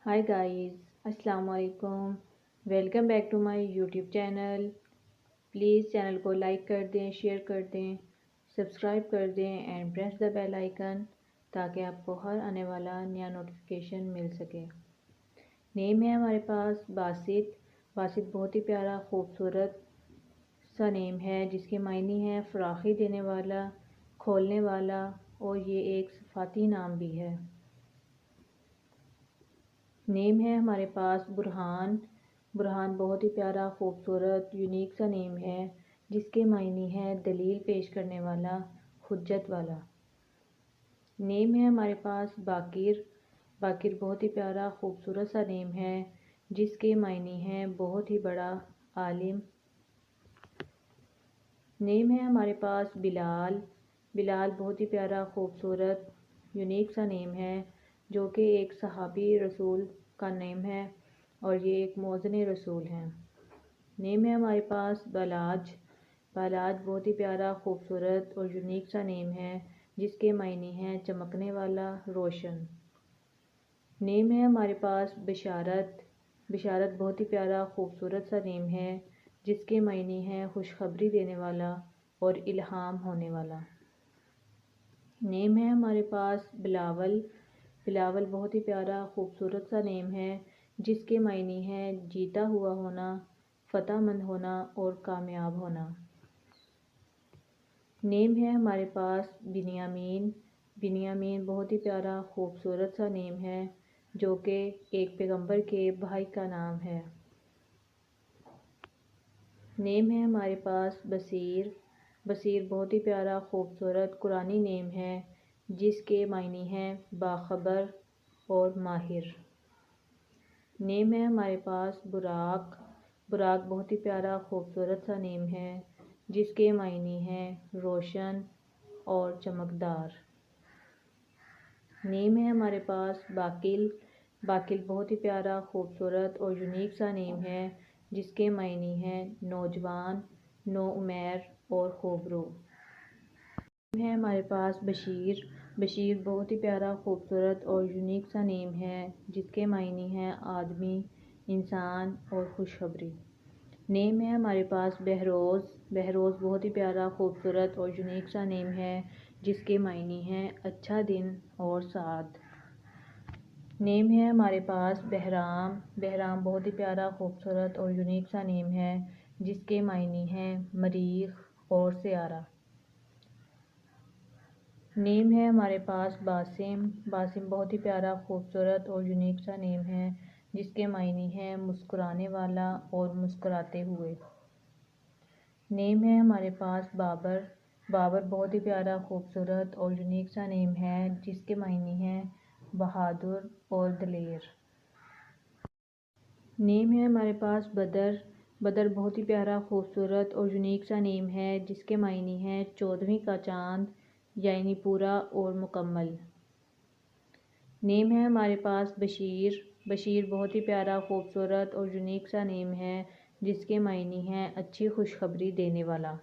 Hi guys, Assalamu alaikum. Welcome back to my YouTube channel. Please channel को like कर दें, share कर दें, सब्सक्राइब कर दें and press the bell icon ताकि आपको हर आने वाला नया नोटिफिकेशन मिल सके। नेम है हमारे पास बासित। बासित बहुत ही प्यारा खूबसूरत सा नेम है जिसके मायने हैं फराखी देने वाला, खोलने वाला, और ये एक सफ़ाती नाम भी है। नेम है हमारे पास बुरहान। बुरहान बहुत ही प्यारा खूबसूरत यूनिक सा नेम है जिसके मायने हैं दलील पेश करने वाला, हुज्जत वाला। नेम है हमारे पास बाकिर। बाकिर बहुत ही प्यारा खूबसूरत सा नेम है जिसके मायने हैं बहुत ही बड़ा आलिम। नेम है हमारे पास बिलाल। बिलाल बहुत ही प्यारा खूबसूरत यूनिक सा नेम है जो कि एक सहाबी रसूल का नेम है और ये एक मौज़न रसूल हैं। नेम है हमारे पास बालाज। बालाज बहुत ही प्यारा खूबसूरत और यूनिक सा नेम है जिसके मायने हैं चमकने वाला, रोशन। नेम है हमारे पास बिशारत। बिशारत बहुत ही प्यारा खूबसूरत सा नेम है जिसके मायने हैं खुशखबरी देने वाला और इल्हाम होने वाला। नेम है हमारे पास बिलावल। बिलावल बहुत ही प्यारा खूबसूरत सा नेम है जिसके मायने हैं जीता हुआ होना, फ़तहमंद होना और कामयाब होना। नेम है हमारे पास बिनियामीन। बिनियामीन बहुत ही प्यारा खूबसूरत सा नेम है जो कि एक पैगंबर के भाई का नाम है। नेम है हमारे पास बसीर। बसीर बहुत ही प्यारा खूबसूरत कुरानी नेम है जिसके मायने हैं बाखबर और माहिर। नेम है हमारे पास बुराक। बुराक बहुत ही प्यारा खूबसूरत सा नेम है जिसके मायने हैं रोशन और चमकदार। नेम है हमारे पास बाकिल। बाकिल बहुत ही प्यारा खूबसूरत और यूनिक सा नेम है जिसके मायने हैं नौजवान, नो उमर और खूबरू। नेम है हमारे पास बशीर। बशीर बहुत ही प्यारा खूबसूरत और यूनिक सा नेम है जिसके मायने हैं आदमी, इंसान और खुशखबरी। नेम है हमारे पास बहरोज़। बहरोज़ बहुत ही प्यारा खूबसूरत और यूनिक सा नेम है जिसके मायने हैं अच्छा दिन और साथ। नेम है हमारे पास बहराम। बहराम बहुत ही प्यारा खूबसूरत और यूनिक सा नेम है जिसके मायने हैं मरीख और सियारा। नेम है हमारे पास बासिम। बासिम बहुत ही प्यारा खूबसूरत और यूनिक सा नेम है जिसके मायने हैं मुस्कुराने वाला और मुस्कुराते हुए। नेम है हमारे पास बाबर। बाबर बहुत ही प्यारा खूबसूरत और यूनिक सा नेम है जिसके मायने हैं बहादुर और दलेर। नेम है हमारे पास बदर। बदर बहुत ही प्यारा खूबसूरत और यूनिक सा नेम है जिसके मायने हैं 14वीं का चाँद, यानी पूरा और मुकम्मल। नेम है हमारे पास बशीर। बशीर बहुत ही प्यारा खूबसूरत और यूनिक सा नेम है जिसके मायने हैं अच्छी खुशखबरी देने वाला।